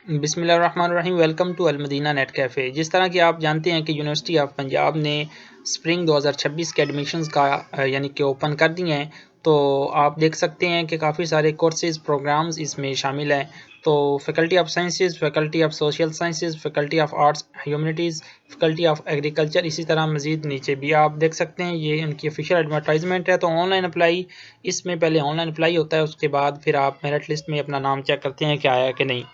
बिस्मिल्लाहिर्रहमानिर्रहीम। Welcome to Al Madina net cafe. जिस तरह कि आप जानते हैं कि यूनिवर्सिटी ऑफ पंजाब ने स्प्रिंग 2026 के एडमिशन्स का यानी कि ओपन कर दिए हैं। तो आप देख सकते हैं कि काफ़ी सारे कोर्सेज़ प्रोग्राम्स इसमें शामिल हैं। तो faculty of sciences, faculty of social sciences, faculty of arts humanities, faculty of agriculture, इसी तरह मज़ीद नीचे भी आप देख सकते हैं ये इनकी ऑफिशियल एडवर्टाइजमेंट है। तो ऑनलाइन अप्लाई, इसमें पहले ऑनलाइन अप्लाई होता है, उसके बाद फिर आप मेरिट लिस्ट में अपना नाम चेक करते हैं कि आया कि नहीं।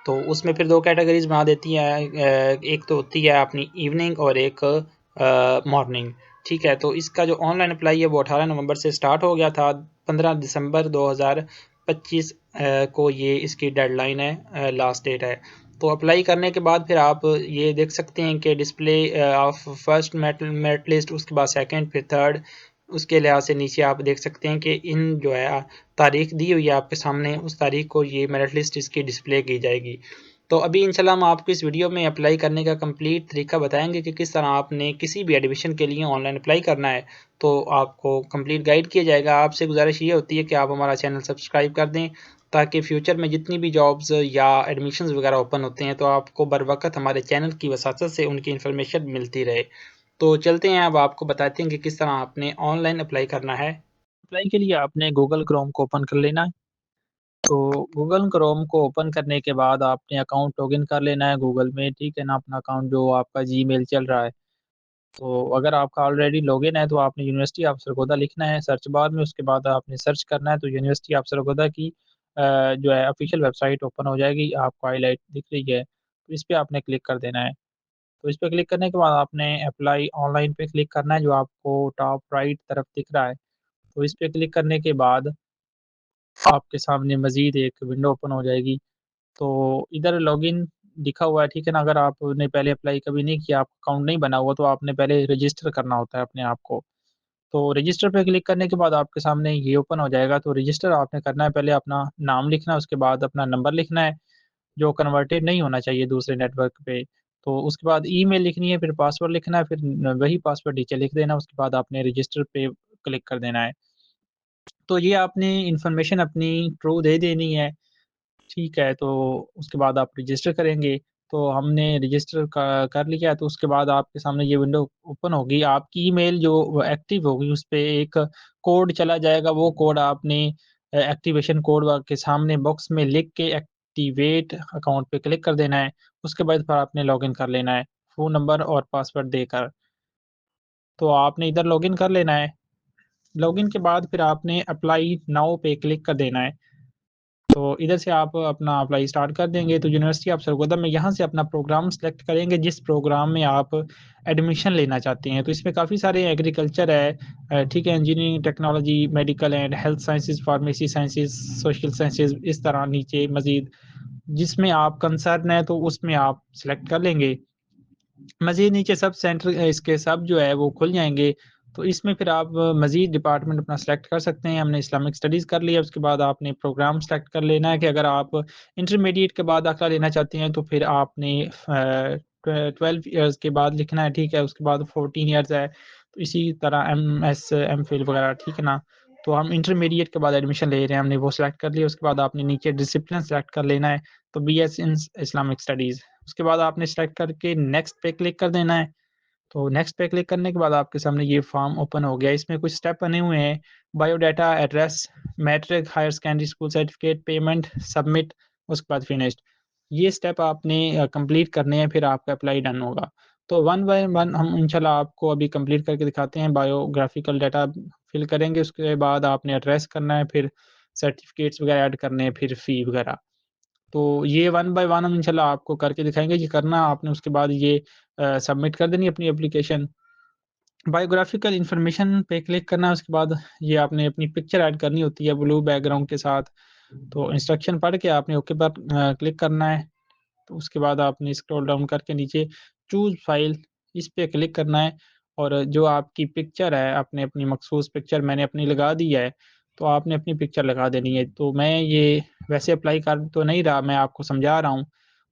तो उसमें फिर 2 कैटेगरीज़ बना देती है। एक तो होती है अपनी इवनिंग और एक मॉर्निंग, ठीक है। तो इसका जो ऑनलाइन अप्लाई है वो 18 नवंबर से स्टार्ट हो गया था। 15 दिसंबर 2025 को ये इसकी डेडलाइन है, लास्ट डेट है। तो अप्लाई करने के बाद फिर आप ये देख सकते हैं कि display of first merit list, उसके बाद सेकंड, फिर थर्ड, उसके लिहाज से नीचे आप देख सकते हैं कि इन जो है तारीख दी हुई है आपके सामने, उस तारीख को ये मेरिट लिस्ट इसकी डिस्प्ले की जाएगी। तो अभी इंशाल्लाह हम आपको इस वीडियो में अप्लाई करने का कंप्लीट तरीका बताएंगे कि किस तरह आपने किसी भी एडमिशन के लिए ऑनलाइन अप्लाई करना है। तो आपको कंप्लीट गाइड किया जाएगा। आपसे गुजारिश ये होती है कि आप हमारा चैनल सब्सक्राइब कर दें, ताकि फ्यूचर में जितनी भी जॉब्स या एडमिशन्स वगैरह ओपन होते हैं तो आपको बर वक्त हमारे चैनल की वसात से उनकी इन्फॉर्मेशन मिलती रहे। तो चलते हैं, अब आपको बताते हैं कि किस तरह आपने ऑनलाइन अप्लाई करना है। अप्लाई के लिए आपने गूगल क्रोम को ओपन कर लेना है। तो गूगल क्रोम को ओपन करने के बाद आपने अकाउंट लॉगिन कर लेना है गूगल में, ठीक है ना? अपना अकाउंट जो आपका जीमेल चल रहा है। तो अगर आपका ऑलरेडी लॉगिन है तो आपने यूनिवर्सिटी ऑफ सरगोदा लिखना है सर्च बार में, उसके बाद आपने सर्च करना है तो यूनिवर्सिटी ऑफ सरगोदा की जो है ऑफिशियल वेबसाइट ओपन हो जाएगी, आपको हाईलाइट दिख रही है। तो इस पे आपने क्लिक कर देना है। तो इस पे क्लिक करने के बाद आपने अप्लाई ऑनलाइन पे क्लिक करना है, जो आपको टॉप राइट तरफ दिख रहा है। तो इस पे क्लिक करने के बाद आपके सामने मज़ीद एक विंडो ओपन हो जाएगी। तो इधर लॉगिन लिखा हुआ है, ठीक है ना? अगर आपने पहले अप्लाई कभी नहीं किया, आपका अकाउंट नहीं बना हुआ, तो आपने पहले रजिस्टर करना होता है अपने आप को। तो रजिस्टर पे क्लिक करने के बाद आपके सामने ये ओपन हो जाएगा। तो रजिस्टर आपने करना है, पहले अपना नाम लिखना है, उसके बाद अपना नंबर लिखना है, जो कन्वर्टेड नहीं होना चाहिए दूसरे नेटवर्क पे। तो उसके बाद ईमेल लिखनी है, फिर पासवर्ड लिखना है, फिर न वही पासवर्ड नीचे लिख देना, उसके बाद आपने रजिस्टर पे क्लिक कर देना है। तो ये आपने इन्फॉर्मेशन अपनी ट्रू दे देनी है। ठीक है, तो उसके बाद आप रजिस्टर करेंगे। तो हमने रजिस्टर क कर लिया, तो उसके बाद आपके सामने ये विंडो ओपन होगी। आपकी ईमेल जो वो एक्टिव होगी, उसपे एक कोड चला जाएगा। वो कोड आपने एक्टिवेशन कोड व के सामने बॉक्स में लिख के एक्टिवेट अकाउंट पे क्लिक कर देना है। उसके बाद फिर आपने लॉगिन कर लेना है, फ़ोन नंबर और पासवर्ड देकर। तो आपने इधर लॉगिन कर लेना है। लॉगिन के बाद फिर आपने अप्लाई नाउ पे क्लिक कर देना है। तो इधर से आप अपना अप्लाई स्टार्ट कर देंगे, तो यूनिवर्सिटी ऑफ सरगोदा में यहाँ से अपना प्रोग्राम सेलेक्ट करेंगे, जिस प्रोग्राम में आप एडमिशन लेना चाहते हैं। तो इसमें काफ़ी सारे एग्रीकल्चर है, ठीक है, engineering, technology, medical and health sciences, pharmacy sciences, social sciences, इस तरह नीचे मज़ीद जिसमें आप कंसर्न है तो उसमें आप सेलेक्ट कर लेंगे। मज़ीद नीचे सब सेंटर इसके सब जो है वो खुल जाएँगे। तो इसमें फिर आप मज़ीद डिपार्टमेंट अपना सेलेक्ट कर सकते हैं। हमने इस्लामिक स्टडीज़ कर लिया, उसके बाद आपने प्रोग्राम सेलेक्ट कर लेना है कि अगर आप इंटरमीडिएट के बाद दाखिला लेना चाहते हैं तो फिर आपने 12 इयर्स के बाद लिखना है, ठीक है? उसके बाद 14 इयर्स है, तो इसी तरह एमएस, एमफिल वगैरह, ठीक है ना? तो हम इंटरमीडिएट के बाद एडमिशन ले रहे हैं, हमने वो सेलेक्ट कर लिया। उसके बाद आपने नीचे डिसिप्लिन सेलेक्ट कर लेना है, तो बीएस इन इस्लामिक स्टडीज़। उसके बाद आपने सेलेक्ट करके नेक्स्ट पे क्लिक कर देना है। तो नेक्स्ट पे क्लिक करने के बाद आपके सामने ये फॉर्म ओपन हो गया। इसमें कुछ स्टेप बने हुए हैं, biodata, address, matric, higher secondary school certificate, payment, submit, उसके बाद फिनिश्ड। ये स्टेप आपने कंप्लीट करने हैं, फिर आपका अप्लाई डन होगा। तो वन बाय वन हम इंशाल्लाह आपको अभी कंप्लीट करके दिखाते हैं। बायोग्राफिकल डाटा फिल करेंगे, उसके बाद आपने एड्रेस करना है, फिर सर्टिफिकेट्स वगैरह ऐड करने हैं, फिर फ़ी वगैरह। तो ये वन बाय वन हम इंशाल्लाह आपको करके दिखाएँगे। ये करना आपने, उसके बाद ये सबमिट कर देनी है अपनी एप्लीकेशन। बायोग्राफ़िकल इन्फॉर्मेशन पे क्लिक करना है, उसके बाद ये आपने अपनी पिक्चर ऐड करनी होती है ब्लू बैकग्राउंड के साथ। तो इंस्ट्रक्शन पढ़ के आपने ओके पर क्लिक करना है। तो उसके बाद आपने स्क्रॉल डाउन करके नीचे चूज़ फाइल, इस पे क्लिक करना है, और जो आपकी पिक्चर है, आपने अपनी मखसूस पिक्चर मैंने अपनी लगा दी है, तो आपने अपनी पिक्चर लगा देनी है। तो मैं ये वैसे अप्लाई कर तो नहीं रहा, मैं आपको समझा रहा हूँ।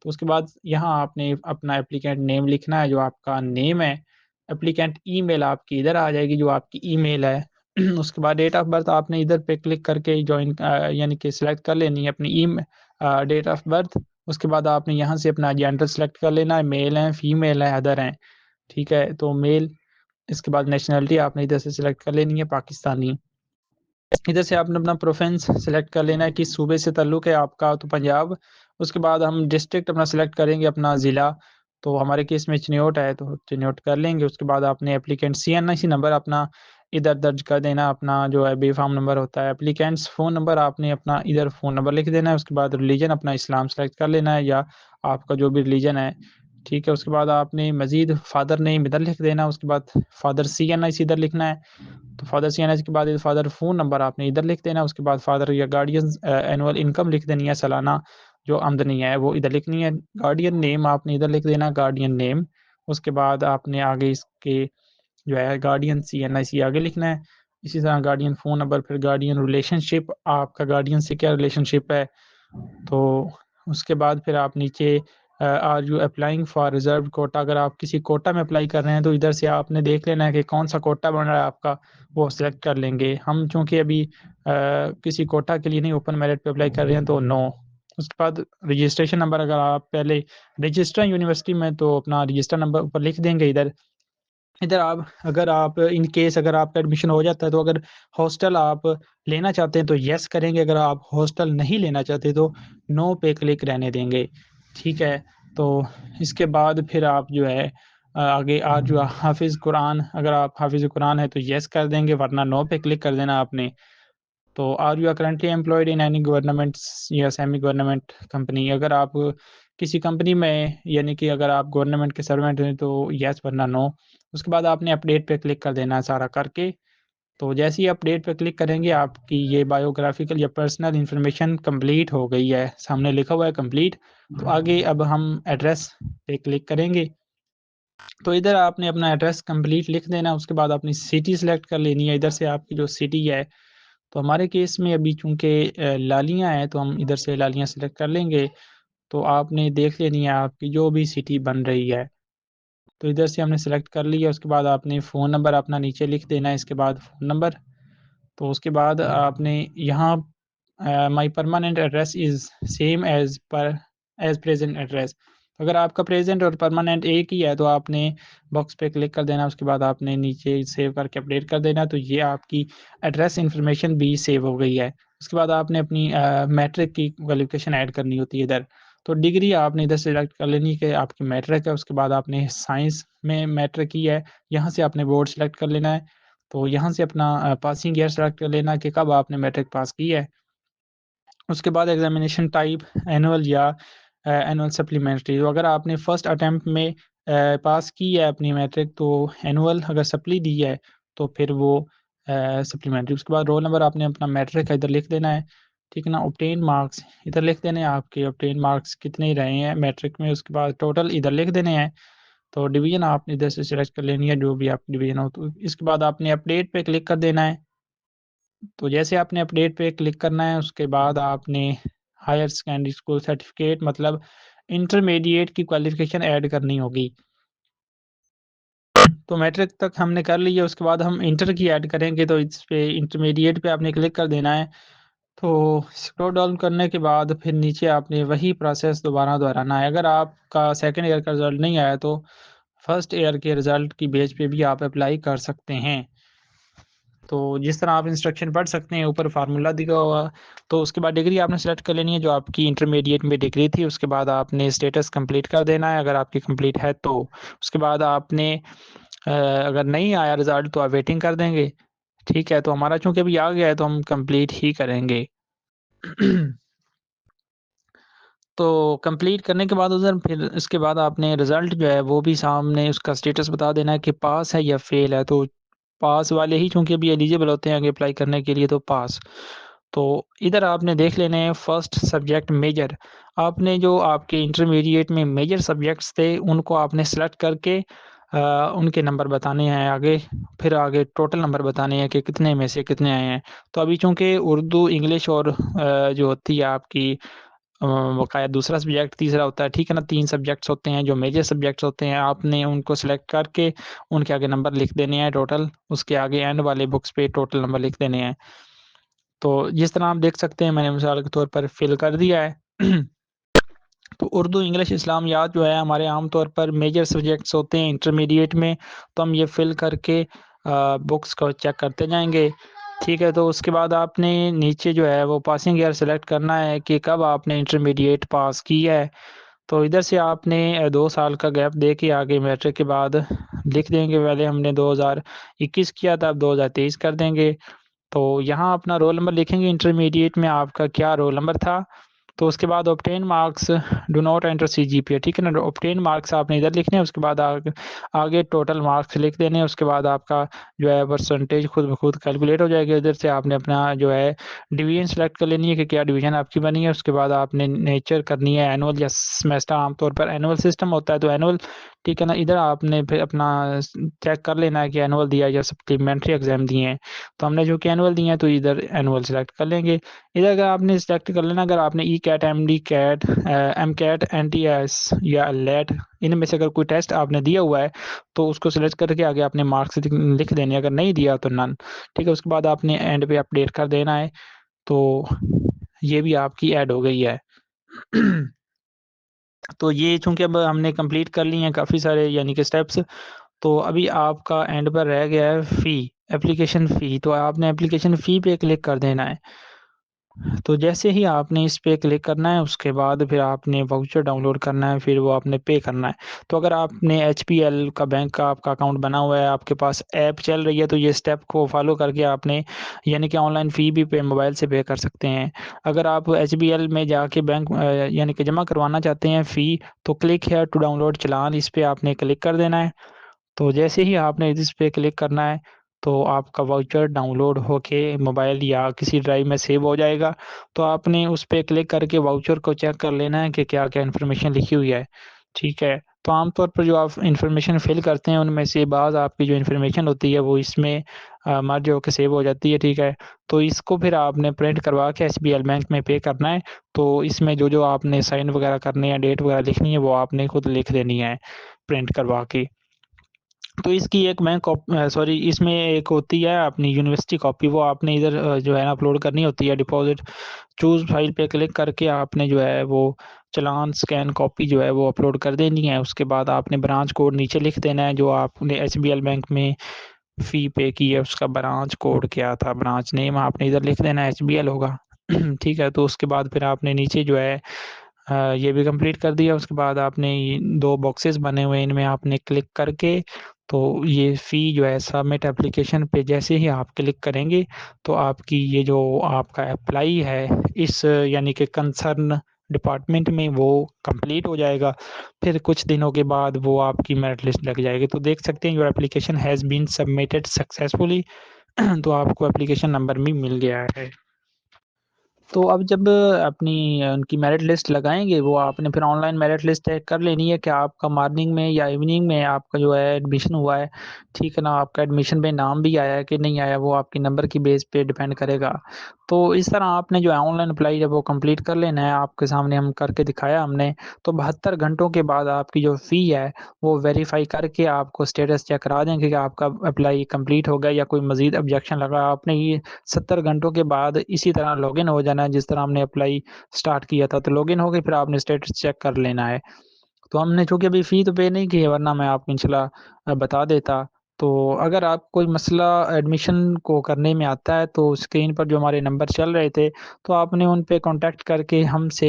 तो उसके बाद यहाँ आपने अपना एप्लीकेंट नेम लिखना है, जो आपका नेम है। एप्लीकेंट ईमेल आपकी इधर आ जाएगी, जो आपकी ईमेल है। उसके बाद डेट ऑफ बर्थ आपने इधर पे क्लिक करके यानी कि सिलेक्ट कर लेनी है अपनी डेट ऑफ बर्थ। उसके बाद आपने यहाँ से अपना जेंडर सेलेक्ट कर लेना है, मेल हैं, फीमेल हैं, अदर हैं, ठीक है। तो मेल, इसके बाद नेशनलिटी आपने इधर से सिलेक्ट कर लेनी है, पाकिस्तानी। इधर से आपने अपना प्रेफरेंस सेलेक्ट कर लेना है, किस सूबे से ताल्लुक़ है आपका, तो पंजाब। उसके बाद हम डिस्ट्रिक्ट अपना सेलेक्ट करेंगे, अपना ज़िला, तो हमारे केस में चिन्योट है, तो चिन्योट कर लेंगे। उसके बाद आपने एप्लीकेंट सीएनआईसी नंबर अपना इधर दर्ज कर देना, अपना जो है बेफाम नंबर होता है। एप्लीकेंट्स फ़ोन नंबर आपने अपना इधर फ़ोन नंबर लिख देना है। उसके बाद रिलीजन अपना इस्लाम सेलेक्ट कर लेना है, या आपका जो भी रिलीजन है, ठीक है। उसके बाद आपने मज़ीद फ़ादर नेम इधर लिख देना। उसके बाद फ़ादर सीएनआईसी इधर लिखना है। तो फादर सीएनएच के बाद फादर फ़ोन नंबर आपने इधर लिख देना। उसके बाद फादर या गार्डियंस एनुअल इनकम लिख देनी है, सालाना जो आमदनी है वो इधर लिखनी है। गार्डियन नेम आपने इधर लिख देना, गार्डियन नेम। उसके बाद आपने आगे इसके जो है गार्डियन सीएनआईसी आगे लिखना है। इसी तरह गार्डियन फ़ोन नंबर, फिर गार्डियन रिलेशनशिप, आपका गार्डियन से क्या रिलेशनशिप है। तो उसके बाद फिर आप नीचे are you applying for reserved quota, अगर आप किसी कोटा में अप्लाई कर रहे हैं तो इधर से आपने देख लेना है कि कौन-सा कोटा बन रहा है आपका, वो सिलेक्ट कर लेंगे। हम चूँकि अभी किसी कोटा के लिए नहीं, ओपन मेरिट पे अप्लाई कर रहे हैं, तो नो। उसके बाद रजिस्ट्रेशन नंबर, अगर आप पहले रजिस्टर हैं यूनिवर्सिटी में तो अपना रजिस्टर नंबर ऊपर लिख देंगे इधर। इधर आप अगर आप इन केस अगर आपका एडमिशन हो जाता है तो अगर हॉस्टल आप लेना चाहते हैं तो येस करेंगे, अगर आप हॉस्टल नहीं लेना चाहते तो नो पे क्लिक रहने देंगे, ठीक है। तो इसके बाद फिर आप जो है आगे आज जो हाफ़िज़ कुरान, अगर आप हाफ़िज़ कुरान है तो येस कर देंगे, वरना नो पे क्लिक कर देना आपने। तो are you are currently employed in any governments या सेमी गवर्नमेंट कंपनी, अगर आप किसी कंपनी में, यानी कि अगर आप गवर्नमेंट के सर्वेंट हैं तो येस, वरना नो। उसके बाद आपने अपडेट पे क्लिक कर देना है सारा करके। तो जैसे ही अपडेट पे क्लिक करेंगे आपकी ये बायोग्राफिकल या पर्सनल इन्फॉर्मेशन कंप्लीट हो गई है, सामने लिखा हुआ है कंप्लीट। तो आगे अब हम एड्रेस पे क्लिक करेंगे। तो इधर आपने अपना एड्रेस कंप्लीट लिख देना। उसके बाद अपनी सिटी सेलेक्ट कर लेनी है, इधर से आपकी जो सिटी है, तो हमारे केस में अभी चूँकि लालियाँ हैं तो हम इधर से लालियाँ सेलेक्ट कर लेंगे। तो आपने देख लेनी है आपकी जो भी सिटी बन रही है। तो इधर से हमने सेलेक्ट कर लिया। उसके बाद आपने फ़ोन नंबर अपना नीचे लिख देना है, इसके बाद फ़ोन नंबर। तो उसके बाद आपने यहाँ माई permanent address is same as present address. अगर आपका प्रेज़ेंट और परमानेंट एक ही है तो आपने बॉक्स पे क्लिक कर देना। उसके बाद आपने नीचे सेव करके अपडेट कर देना, तो ये आपकी एड्रेस इन्फॉर्मेशन भी सेव हो गई है। उसके बाद आपने अपनी मैट्रिक की क्वालिफ़िकेशन ऐड करनी होती है इधर। तो डिग्री आपने इधर सेलेक्ट कर लेनी है कि आपकी मैट्रिक है। उसके बाद आपने साइंस में मैट्रिक की है, यहाँ से आपने बोर्ड सेलेक्ट कर लेना है। तो यहाँ से अपना पासिंग ईयर सेलेक्ट कर लेना कि कब आपने मैट्रिक पास की है। उसके बाद एग्ज़ामिनेशन टाइप एनुअल या एनुअल सप्लीमेंट्री, तो अगर आपने फर्स्ट अटेम्प्ट में पास की है अपनी मैट्रिक तो एनुअल, अगर सप्ली दी है तो फिर वो सप्लीमेंट्री। उसके बाद रोल नंबर आपने अपना मैट्रिक का इधर लिख देना है, ठीक है ना। ऑब्टेन मार्क्स इधर लिख देने हैं, आपके ऑब्टेन मार्क्स कितने रहे हैं मैट्रिक में। उसके बाद टोटल इधर लिख देने हैं। तो डिवीज़न आपने इधर से सिलेक्ट कर लेनी है, जो भी आपकी डिवीज़न हो। तो इसके बाद आपने अपडेट पे क्लिक कर देना है। तो जैसे आपने अपडेट पे क्लिक करना है, उसके बाद आपने हायर सेकेंडरी स्कूल सर्टिफ़िकेट मतलब इंटरमीडिएट की क्वालिफ़िकेशन ऐड करनी होगी। तो मैट्रिक तक हमने कर ली है, उसके बाद हम इंटर की ऐड करेंगे, तो इस पे इंटरमीडिएट पे आपने क्लिक कर देना है। तो स्क्रॉल डाउन करने के बाद फिर नीचे आपने वही प्रोसेस दोबारा दोहराना है। अगर आपका सेकंड ईयर का रिज़ल्ट नहीं आया तो फर्स्ट ईयर के रिज़ल्ट की बेस पे भी आप अप्लाई कर सकते हैं। तो जिस तरह आप इंस्ट्रक्शन पढ़ सकते हैं, ऊपर फार्मूला दिया हुआ। तो उसके बाद डिग्री आपने सेलेक्ट कर लेनी है जो आपकी इंटरमीडिएट में डिग्री थी। उसके बाद आपने स्टेटस कंप्लीट कर देना है, अगर आपकी कंप्लीट है तो। उसके बाद आपने अगर नहीं आया रिज़ल्ट तो आप वेटिंग कर देंगे, ठीक है। तो हमारा चूँकि अभी आ गया है तो हम कंप्लीट ही करेंगे। तो कंप्लीट करने के बाद उधर फिर इसके बाद आपने रिज़ल्ट जो है वो भी सामने उसका स्टेटस बता देना है कि पास है या फ़ेल है। तो पास वाले ही चूँकि अभी एलिजिबल होते हैं आगे अप्लाई करने के लिए, तो पास। तो इधर आपने देख लेने हैं फर्स्ट सब्जेक्ट मेजर। आपने जो आपके इंटरमीडिएट में मेजर सब्जेक्ट्स थे उनको आपने सेलेक्ट करके उनके नंबर बताने हैं आगे, फिर आगे टोटल नंबर बताने हैं कि कितने में से कितने आए हैं। तो अभी चूँकि उर्दू, इंग्लिश और जो होती है आपकी बकाया दूसरा सब्जेक्ट, तीसरा होता है, ठीक है ना। 3 सब्जेक्ट्स होते हैं जो मेजर सब्जेक्ट्स होते हैं। आपने उनको सेलेक्ट करके उनके आगे नंबर लिख देने हैं टोटल, उसके आगे एंड वाले बुक्स पे टोटल नंबर लिख देने हैं। तो जिस तरह आप देख सकते हैं मैंने मिसाल के तौर पर फिल कर दिया है। तो उर्दू, इंग्लिश, इस्लामियात जो है हमारे आम तौर पर मेजर सब्जेक्ट्स होते हैं इंटरमीडिएट में, तो हम ये फ़िल करके बुक्स को चेक करते जाएँगे। ठीक है, तो उसके बाद आपने नीचे जो है वो पासिंग ईयर सेलेक्ट करना है कि कब आपने इंटरमीडिएट पास की है। तो इधर से आपने 2 साल का गैप दे के आगे मैट्रिक के बाद लिख देंगे, पहले हमने 2021 किया था, अब 2023 कर देंगे। तो यहाँ अपना रोल नंबर लिखेंगे, इंटरमीडिएट में आपका क्या रोल नंबर था। तो उसके बाद obtain marks do not enter CGPA, ठीक है ना। ऑब्टेन मार्क्स आपने इधर लिखने हैं, उसके बाद आगे टोटल मार्क्स लिख देने हैं। उसके बाद आपका जो है परसेंटेज खुद ब खुद कैलकुलेट हो जाएगा। इधर से आपने अपना जो है डिवीज़न सेलेक्ट कर लेनी है कि क्या डिवीज़न आपकी बनी है। उसके बाद आपने नेचर करनी है एनुअल या सेमेस्टर, आमतौर पर एनुअल सिस्टम होता है तो एनुअल, ठीक है ना। इधर आपने फिर अपना चेक कर लेना है कि एनुअल दिया है या सप्लीमेंट्री एग्ज़ाम दिए हैं। तो हमने जो कि एनुअल दिए हैं तो इधर एनुअल सेलेक्ट कर लेंगे। इधर अगर आपने सेलेक्ट कर लेना, अगर आपने E CAT, M D CAT, M CAT, N T S या लेट, इनमें से अगर कोई टेस्ट आपने दिया हुआ है तो उसको सेलेक्ट करके आगे आपने मार्क्स लिख देने, अगर नहीं दिया तो नन, ठीक है। उसके बाद आपने एंड पे अपडेट कर देना है। तो ये भी आपकी ऐड हो गई है। तो ये चूँकि अब हमने कंप्लीट कर ली हैं काफ़ी सारे यानी कि स्टेप्स, तो अभी आपका एंड पर रह गया है फ़ी, एप्लीकेशन फ़ी। तो आपने एप्लीकेशन फ़ी पे क्लिक कर देना है। तो जैसे ही आपने इस पे क्लिक करना है, उसके बाद फिर आपने वाउचर डाउनलोड करना है, फिर वो आपने पे करना है। तो अगर आपने एचपीएल का बैंक का आपका अकाउंट बना हुआ है, आपके पास ऐप चल रही है, तो ये स्टेप को फ़ॉलो करके आपने यानी कि ऑनलाइन फ़ी भी पे मोबाइल से पे कर सकते हैं। अगर आप एचबीएल में जाके बैंक यानी कि जमा करवाना चाहते हैं फ़ी, तो क्लिक हियर टू डाउनलोड चालान, इस पे आपने क्लिक कर देना है। तो जैसे ही आपने इस पे क्लिक करना है, तो आपका वाउचर डाउनलोड होके मोबाइल या किसी ड्राइव में सेव हो जाएगा। तो आपने उस पे क्लिक करके वाउचर को चेक कर लेना है कि क्या-क्या इन्फॉर्मेशन लिखी हुई है, ठीक है। तो आमतौर पर जो आप इन्फॉर्मेशन फ़िल करते हैं, उनमें से बाज़ आपकी जो इन्फॉर्मेशन होती है, वो इसमें मर्ज होके सेव हो जाती है, ठीक है। तो इसको फिर आपने प्रिंट करवा के एसबीएल बैंक में पे करना है। तो इसमें जो-जो आपने साइन वगैरह करने हैं, डेट वगैरह लिखनी है, वो आपने खुद लिख देनी है प्रिंट करवा के। तो इसकी एक मैं सॉरी, इसमें एक होती है अपनी यूनिवर्सिटी कॉपी, वो आपने इधर जो है ना अपलोड करनी होती है। डिपॉज़िट चूज़ फाइल पे क्लिक करके आपने जो है वो चालान स्कैन कॉपी जो है वो अपलोड कर देनी है। उसके बाद आपने ब्रांच कोड नीचे लिख देना है, जो आपने एसबीएल बैंक में फ़ी पे की है उसका ब्रांच कोड क्या था, ब्रांच नेम आपने इधर लिख देना है, एचबीएल होगा। ठीक है, तो उसके बाद फिर आपने नीचे जो है ये भी कंप्लीट कर दिया। उसके बाद आपने ये 2 बॉक्सेस बने हुए हैं, इनमें आपने क्लिक करके तो ये फ़ी जो है सबमिट एप्लीकेशन पे जैसे ही आप क्लिक करेंगे, तो आपकी ये जो आपका अप्लाई है इस यानी कि कंसर्न डिपार्टमेंट में, वो कंप्लीट हो जाएगा। फिर कुछ दिनों के बाद वो आपकी मेरिट लिस्ट लग जाएगी। तो देख सकते हैं your application has been submitted successfully. तो आपको एप्लीकेशन नंबर भी मिल गया है। तो अब जब अपनी उनकी मेरिट लिस्ट लगाएँगे, वो आपने फिर ऑनलाइन मेरिट लिस्ट चेक कर लेनी है कि आपका मॉर्निंग में या इवनिंग में आपका जो है एडमिशन हुआ है, ठीक है ना? आपका एडमिशन में नाम भी आया है कि नहीं आया, वो आपके नंबर की बेस पे डिपेंड करेगा। तो इस तरह आपने जो है ऑनलाइन अप्लाई जब वो कंप्लीट कर लेना है, आपके सामने हम करके दिखाया हमने, तो 72 घंटों के बाद आपकी जो फ़ी है, वो वेरीफ़ाई करके आपको स्टेटस चेक करा देंगे कि आपका अप्लाई कंप्लीट हो गया या कोई मज़ीद ऑब्जेक्शन लगा। आपने ये 70 घंटों के बाद इसी तरह लॉगिन हो जाना है, जिस तरह हमने अप्लाई स्टार्ट किया था। तो लॉगिन हो के फिर आपने स्टेटस चेक कर लेना है। तो हमने चूँकि अभी फ़ी तो पे नहीं की है, वरना मैं आपको इंशाल्लाह बता देता। तो अगर आप कोई मसला एडमिशन को करने में आता है, तो स्क्रीन पर जो हमारे नंबर चल रहे थे, तो आपने उन पे कॉन्टैक्ट करके हमसे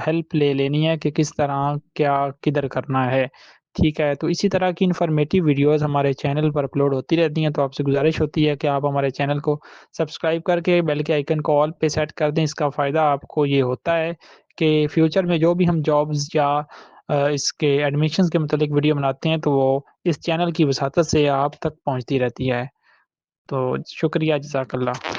हेल्प ले लेनी है कि किस तरह, क्या, किधर करना है। ठीक है? तो इसी तरह की इन्फॉर्मेटिव वीडियोज़ हमारे चैनल पर अपलोड होती रहती हैं, तो आपसे गुज़ारिश होती है कि आप हमारे चैनल को सब्सक्राइब करके बेल के आइकन को ऑल पे सेट कर दें। इसका फ़ायदा आपको ये होता है कि फ्यूचर में जो भी हम जॉब्स या इसके एडमिशन्स के मुतालिक वीडियो बनाते हैं, तो वो इस चैनल की वसातत से आप तक पहुँचती रहती है। तो शुक्रिया, जज़ाकल्लाह।